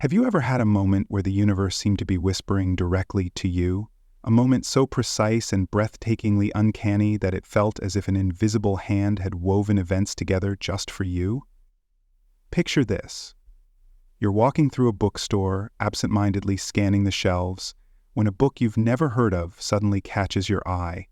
Have you ever had a moment where the universe seemed to be whispering directly to you? A moment so precise and breathtakingly uncanny that it felt as if an invisible hand had woven events together just for you? Picture this. You're walking through a bookstore, absent-mindedly scanning the shelves, when a book you've never heard of suddenly catches your eye.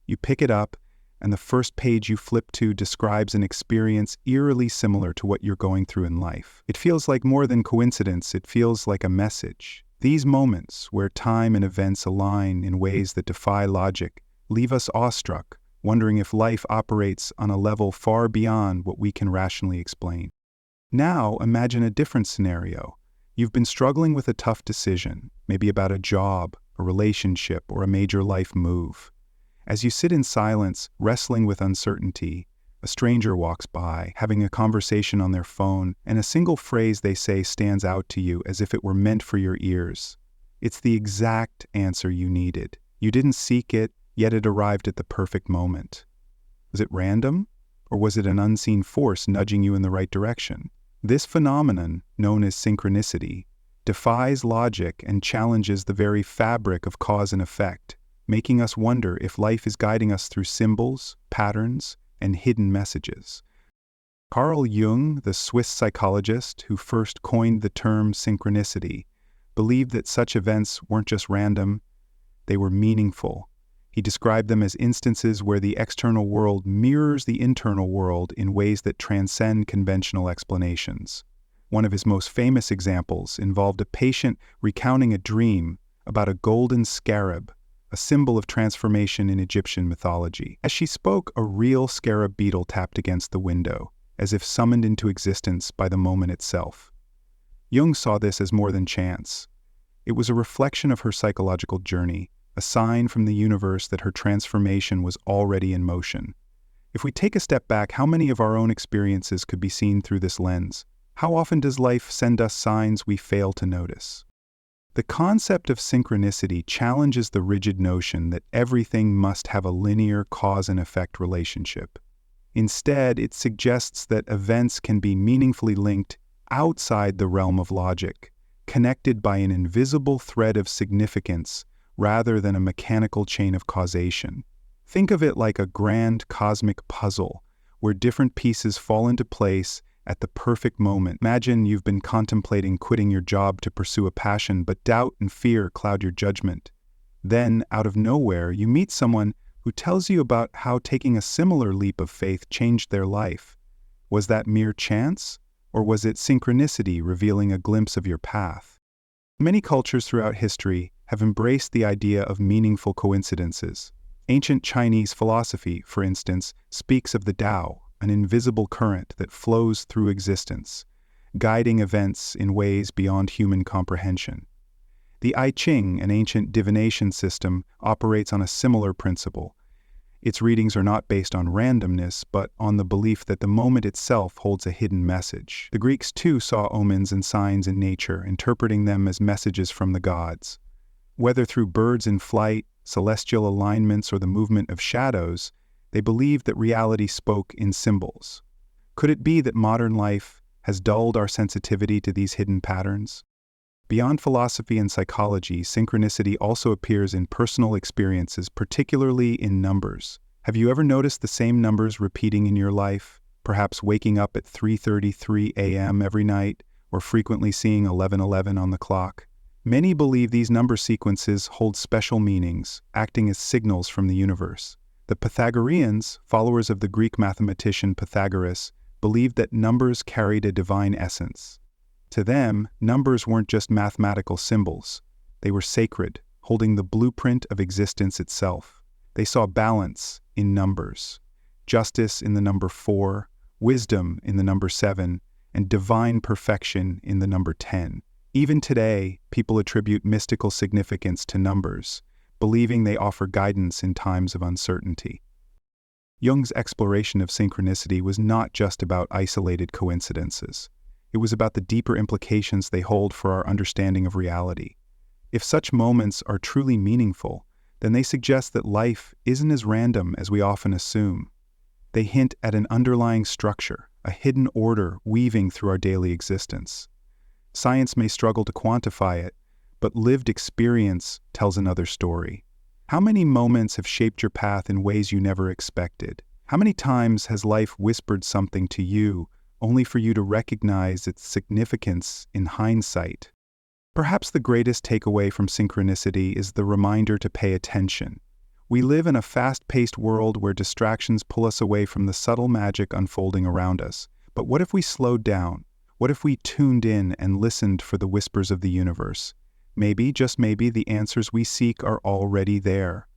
You pick it up, and the first page you flip to describes an experience eerily similar to what you're going through in life. It feels like more than coincidence, it feels like a message. These moments, where time and events align in ways that defy logic, leave us awestruck, wondering if life operates on a level far beyond what we can rationally explain. Now, imagine a different scenario. You've been struggling with a tough decision, maybe about a job, a relationship, or a major life move. As you sit in silence, wrestling with uncertainty, a stranger walks by, having a conversation on their phone, and a single phrase they say stands out to you as if it were meant for your ears. It's the exact answer you needed. You didn't seek it, yet it arrived at the perfect moment. Was it random? Or was it an unseen force nudging you in the right direction? This phenomenon, known as synchronicity, defies logic and challenges the very fabric of cause and effect, making us wonder if life is guiding us through symbols, patterns, and hidden messages. Carl Jung, the Swiss psychologist who first coined the term synchronicity, believed that such events weren't just random, they were meaningful. He described them as instances where the external world mirrors the internal world in ways that transcend conventional explanations. One of his most famous examples involved a patient recounting a dream about a golden scarab, a symbol of transformation in Egyptian mythology. As she spoke, a real scarab beetle tapped against the window, as if summoned into existence by the moment itself. Jung saw this as more than chance. It was a reflection of her psychological journey, a sign from the universe that her transformation was already in motion. If we take a step back, how many of our own experiences could be seen through this lens? How often does life send us signs we fail to notice? The concept of synchronicity challenges the rigid notion that everything must have a linear cause and effect relationship. Instead, it suggests that events can be meaningfully linked outside the realm of logic, connected by an invisible thread of significance rather than a mechanical chain of causation. Think of it like a grand cosmic puzzle, where different pieces fall into place at the perfect moment. Imagine you've been contemplating quitting your job to pursue a passion, but doubt and fear cloud your judgment. Then, out of nowhere, you meet someone who tells you about how taking a similar leap of faith changed their life. Was that mere chance, or was it synchronicity revealing a glimpse of your path? Many cultures throughout history have embraced the idea of meaningful coincidences. Ancient Chinese philosophy, for instance, speaks of the Tao, an invisible current that flows through existence, guiding events in ways beyond human comprehension. The I Ching, an ancient divination system, operates on a similar principle. Its readings are not based on randomness, but on the belief that the moment itself holds a hidden message. The Greeks too saw omens and signs in nature, interpreting them as messages from the gods. Whether through birds in flight, celestial alignments, or the movement of shadows, they believed that reality spoke in symbols. Could it be that modern life has dulled our sensitivity to these hidden patterns? Beyond philosophy and psychology, synchronicity also appears in personal experiences, particularly in numbers. Have you ever noticed the same numbers repeating in your life, perhaps waking up at 3:33 a.m. every night, or frequently seeing 11:11 on the clock? Many believe these number sequences hold special meanings, acting as signals from the universe. The Pythagoreans, followers of the Greek mathematician Pythagoras, believed that numbers carried a divine essence. To them, numbers weren't just mathematical symbols. They were sacred, holding the blueprint of existence itself. They saw balance in numbers, justice in the number 4, wisdom in the number 7, and divine perfection in the number 10. Even today, people attribute mystical significance to numbers, believing they offer guidance in times of uncertainty. Jung's exploration of synchronicity was not just about isolated coincidences. It was about the deeper implications they hold for our understanding of reality. If such moments are truly meaningful, then they suggest that life isn't as random as we often assume. They hint at an underlying structure, a hidden order weaving through our daily existence. Science may struggle to quantify it, but lived experience tells another story. How many moments have shaped your path in ways you never expected? How many times has life whispered something to you, only for you to recognize its significance in hindsight? Perhaps the greatest takeaway from synchronicity is the reminder to pay attention. We live in a fast-paced world where distractions pull us away from the subtle magic unfolding around us. But what if we slowed down? What if we tuned in and listened for the whispers of the universe? Maybe, just maybe, the answers we seek are already there,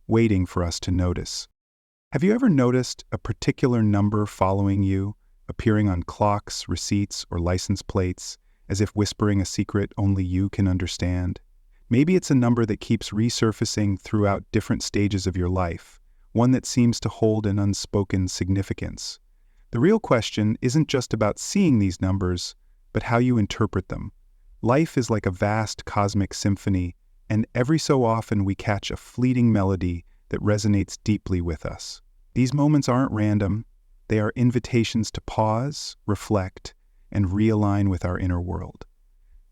waiting for us to notice. Have you ever noticed a particular number following you, appearing on clocks, receipts, or license plates, as if whispering a secret only you can understand? Maybe it's a number that keeps resurfacing throughout different stages of your life, one that seems to hold an unspoken significance. The real question isn't just about seeing these numbers, but how you interpret them. Life is like a vast cosmic symphony, and every so often we catch a fleeting melody that resonates deeply with us. These moments aren't random. They are invitations to pause, reflect, and realign with our inner world.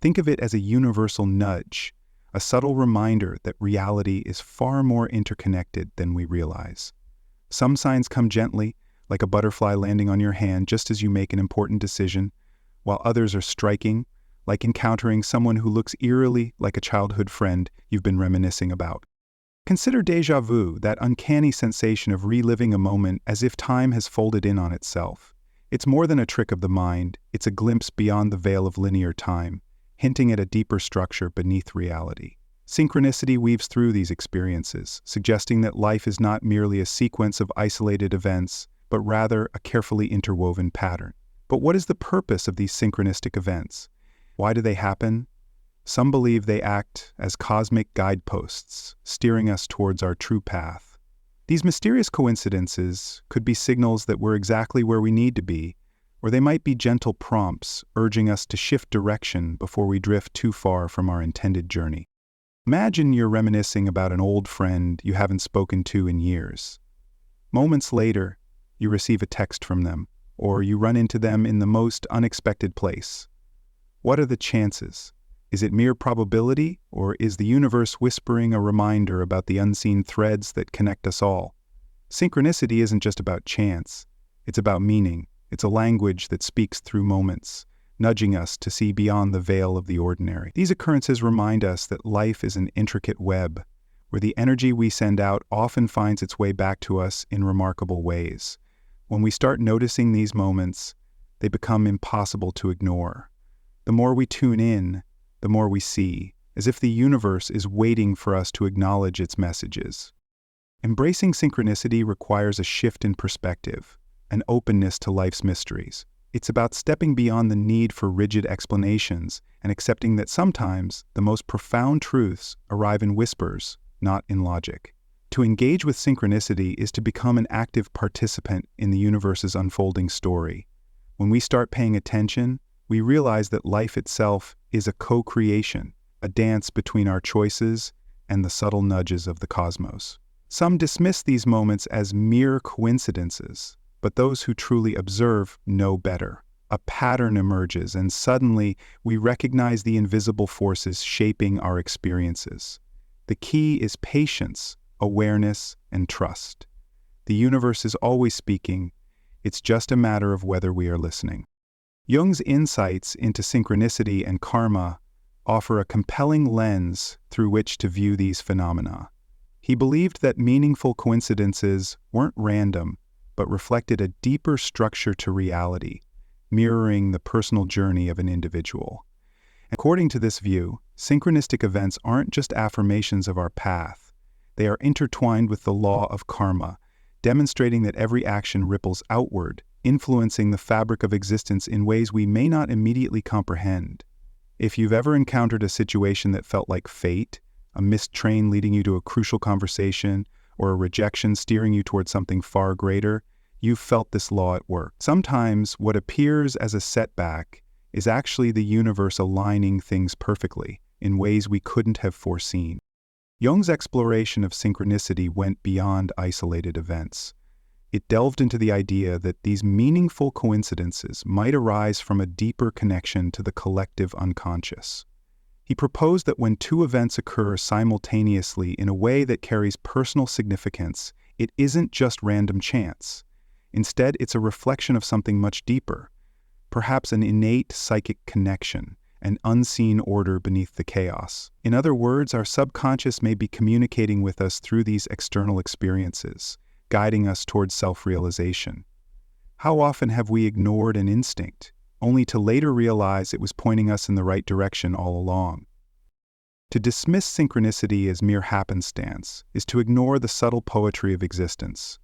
Think of it as a universal nudge, a subtle reminder that reality is far more interconnected than we realize. Some signs come gently, like a butterfly landing on your hand just as you make an important decision, while others are striking, like encountering someone who looks eerily like a childhood friend you've been reminiscing about. Consider déjà vu, that uncanny sensation of reliving a moment as if time has folded in on itself. It's more than a trick of the mind, it's a glimpse beyond the veil of linear time, hinting at a deeper structure beneath reality. Synchronicity weaves through these experiences, suggesting that life is not merely a sequence of isolated events, but rather a carefully interwoven pattern. But what is the purpose of these synchronistic events? Why do they happen? Some believe they act as cosmic guideposts, steering us towards our true path. These mysterious coincidences could be signals that we're exactly where we need to be, or they might be gentle prompts urging us to shift direction before we drift too far from our intended journey. Imagine you're reminiscing about an old friend you haven't spoken to in years. Moments later, you receive a text from them, or you run into them in the most unexpected place. What are the chances? Is it mere probability, or is the universe whispering a reminder about the unseen threads that connect us all? Synchronicity isn't just about chance. It's about meaning. It's a language that speaks through moments, nudging us to see beyond the veil of the ordinary. These occurrences remind us that life is an intricate web, where the energy we send out often finds its way back to us in remarkable ways. When we start noticing these moments, they become impossible to ignore. The more we tune in, the more we see, as if the universe is waiting for us to acknowledge its messages. Embracing synchronicity requires a shift in perspective, an openness to life's mysteries. It's about stepping beyond the need for rigid explanations and accepting that sometimes the most profound truths arrive in whispers, not in logic. To engage with synchronicity is to become an active participant in the universe's unfolding story. When we start paying attention, we realize that life itself is a co-creation, a dance between our choices and the subtle nudges of the cosmos. Some dismiss these moments as mere coincidences, but those who truly observe know better. A pattern emerges, and suddenly we recognize the invisible forces shaping our experiences. The key is patience, awareness, and trust. The universe is always speaking. It's just a matter of whether we are listening. Jung's insights into synchronicity and karma offer a compelling lens through which to view these phenomena. He believed that meaningful coincidences weren't random, but reflected a deeper structure to reality, mirroring the personal journey of an individual. According to this view, synchronistic events aren't just affirmations of our path. They are intertwined with the law of karma, demonstrating that every action ripples outward, influencing the fabric of existence in ways we may not immediately comprehend. If you've ever encountered a situation that felt like fate, a missed train leading you to a crucial conversation, or a rejection steering you toward something far greater, you've felt this law at work. Sometimes what appears as a setback is actually the universe aligning things perfectly in ways we couldn't have foreseen. Jung's exploration of synchronicity went beyond isolated events. It delved into the idea that these meaningful coincidences might arise from a deeper connection to the collective unconscious. He proposed that when two events occur simultaneously in a way that carries personal significance, it isn't just random chance. Instead, it's a reflection of something much deeper, perhaps an innate psychic connection, an unseen order beneath the chaos. In other words, our subconscious may be communicating with us through these external experiences, guiding us towards self-realization. How often have we ignored an instinct, only to later realize it was pointing us in the right direction all along? To dismiss synchronicity as mere happenstance is to ignore the subtle poetry of existence.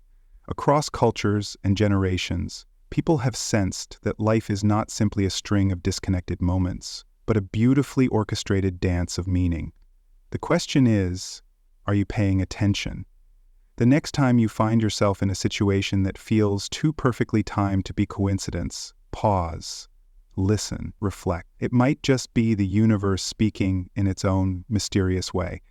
Across cultures and generations, people have sensed that life is not simply a string of disconnected moments, but a beautifully orchestrated dance of meaning. The question is, are you paying attention? The next time you find yourself in a situation that feels too perfectly timed to be coincidence, pause, listen, reflect. It might just be the universe speaking in its own mysterious way.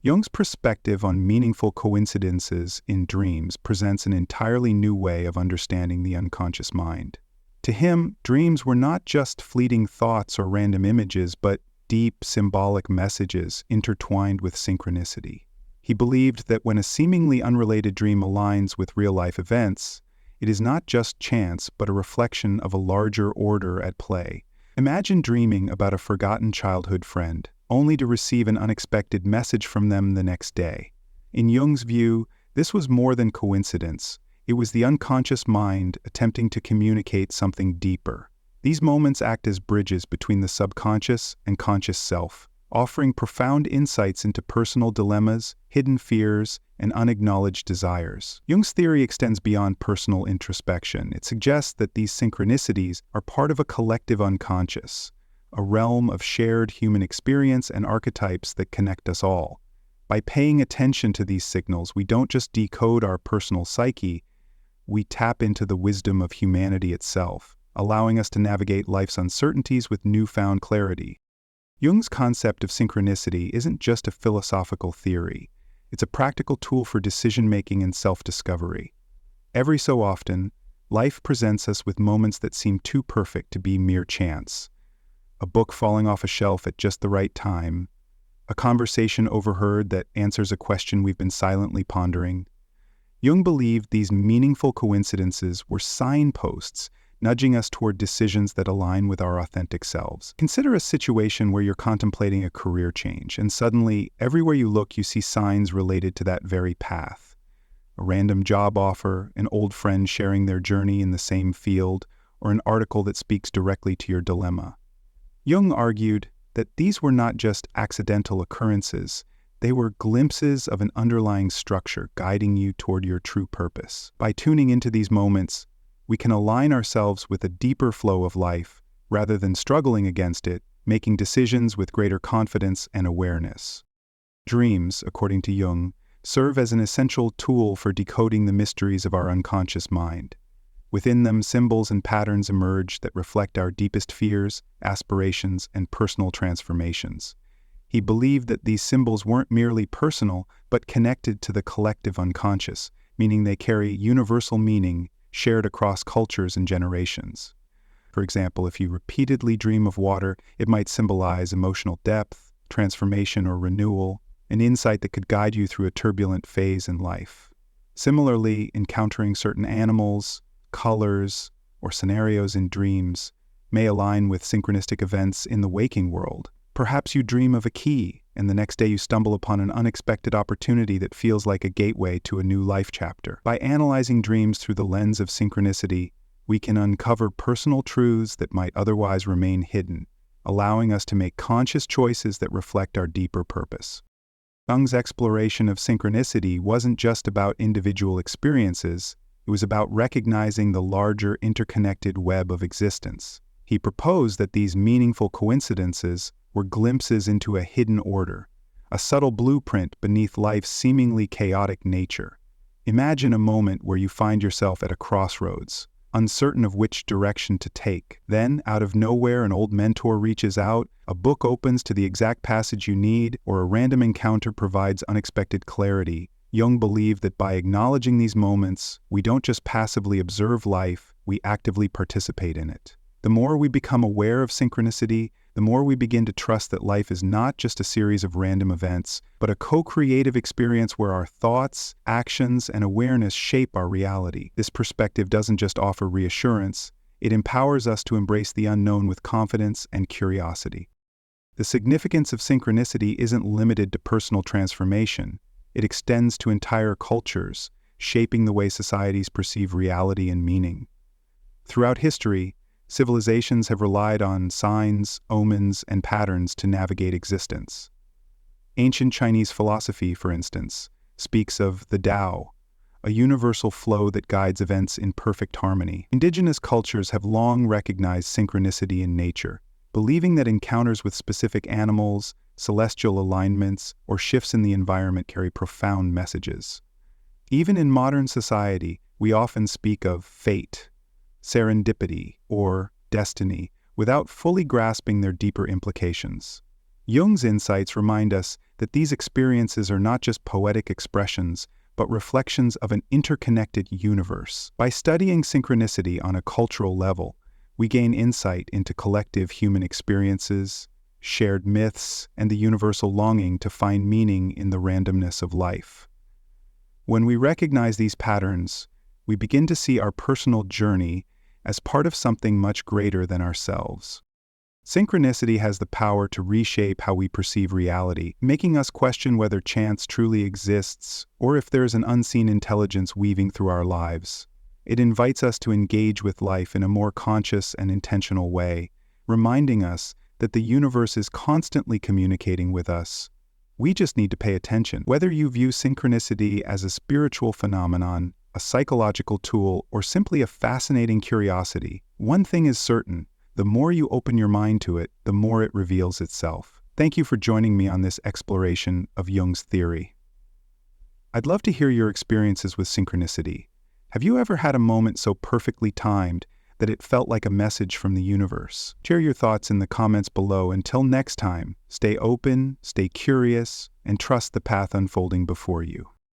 Jung's perspective on meaningful coincidences in dreams presents an entirely new way of understanding the unconscious mind. To him, dreams were not just fleeting thoughts or random images, but deep symbolic messages intertwined with synchronicity. He believed that when a seemingly unrelated dream aligns with real-life events, it is not just chance but a reflection of a larger order at play. Imagine dreaming about a forgotten childhood friend, only to receive an unexpected message from them the next day. In Jung's view, this was more than coincidence. It was the unconscious mind attempting to communicate something deeper. These moments act as bridges between the subconscious and conscious self, offering profound insights into personal dilemmas, hidden fears, and unacknowledged desires. Jung's theory extends beyond personal introspection. It suggests that these synchronicities are part of a collective unconscious, a realm of shared human experience and archetypes that connect us all. By paying attention to these signals, we don't just decode our personal psyche, we tap into the wisdom of humanity itself, allowing us to navigate life's uncertainties with newfound clarity. Jung's concept of synchronicity isn't just a philosophical theory. It's a practical tool for decision-making and self-discovery. Every so often, life presents us with moments that seem too perfect to be mere chance. A book falling off a shelf at just the right time, a conversation overheard that answers a question we've been silently pondering. Jung believed these meaningful coincidences were signposts, nudging us toward decisions that align with our authentic selves. Consider a situation where you're contemplating a career change, and suddenly, everywhere you look, you see signs related to that very path. A random job offer, an old friend sharing their journey in the same field, or an article that speaks directly to your dilemma. Jung argued that these were not just accidental occurrences, they were glimpses of an underlying structure guiding you toward your true purpose. By tuning into these moments, we can align ourselves with a deeper flow of life, rather than struggling against it, making decisions with greater confidence and awareness. Dreams, according to Jung, serve as an essential tool for decoding the mysteries of our unconscious mind. Within them, symbols and patterns emerge that reflect our deepest fears, aspirations, and personal transformations. He believed that these symbols weren't merely personal, but connected to the collective unconscious, meaning they carry universal meaning shared across cultures and generations. For example, if you repeatedly dream of water, it might symbolize emotional depth, transformation, or renewal, an insight that could guide you through a turbulent phase in life. Similarly, encountering certain animals, colors, or scenarios in dreams may align with synchronistic events in the waking world. Perhaps you dream of a key, and the next day you stumble upon an unexpected opportunity that feels like a gateway to a new life chapter. By analyzing dreams through the lens of synchronicity, we can uncover personal truths that might otherwise remain hidden, allowing us to make conscious choices that reflect our deeper purpose. Jung's exploration of synchronicity wasn't just about individual experiences, it was about recognizing the larger interconnected web of existence. He proposed that these meaningful coincidences were glimpses into a hidden order, a subtle blueprint beneath life's seemingly chaotic nature. Imagine a moment where you find yourself at a crossroads, uncertain of which direction to take. Then, out of nowhere, an old mentor reaches out, a book opens to the exact passage you need, or a random encounter provides unexpected clarity, Jung believed that by acknowledging these moments, we don't just passively observe life, we actively participate in it. The more we become aware of synchronicity, the more we begin to trust that life is not just a series of random events, but a co-creative experience where our thoughts, actions, and awareness shape our reality. This perspective doesn't just offer reassurance, it empowers us to embrace the unknown with confidence and curiosity. The significance of synchronicity isn't limited to personal transformation. It extends to entire cultures, shaping the way societies perceive reality and meaning. Throughout history, civilizations have relied on signs, omens, and patterns to navigate existence. Ancient Chinese philosophy, for instance, speaks of the Tao, a universal flow that guides events in perfect harmony. Indigenous cultures have long recognized synchronicity in nature, believing that encounters with specific animals, celestial alignments, or shifts in the environment carry profound messages. Even in modern society, we often speak of fate, serendipity, or destiny, without fully grasping their deeper implications. Jung's insights remind us that these experiences are not just poetic expressions, but reflections of an interconnected universe. By studying synchronicity on a cultural level, we gain insight into collective human experiences, shared myths, and the universal longing to find meaning in the randomness of life. When we recognize these patterns, we begin to see our personal journey as part of something much greater than ourselves. Synchronicity has the power to reshape how we perceive reality, making us question whether chance truly exists or if there is an unseen intelligence weaving through our lives. It invites us to engage with life in a more conscious and intentional way, reminding us that the universe is constantly communicating with us. We just need to pay attention. Whether you view synchronicity as a spiritual phenomenon, a psychological tool, or simply a fascinating curiosity, one thing is certain: the more you open your mind to it, the more it reveals itself. Thank you for joining me on this exploration of Jung's theory. I'd love to hear your experiences with synchronicity. Have you ever had a moment so perfectly timed that it felt like a message from the universe? Share your thoughts in the comments below. Until next time, stay open, stay curious, and trust the path unfolding before you.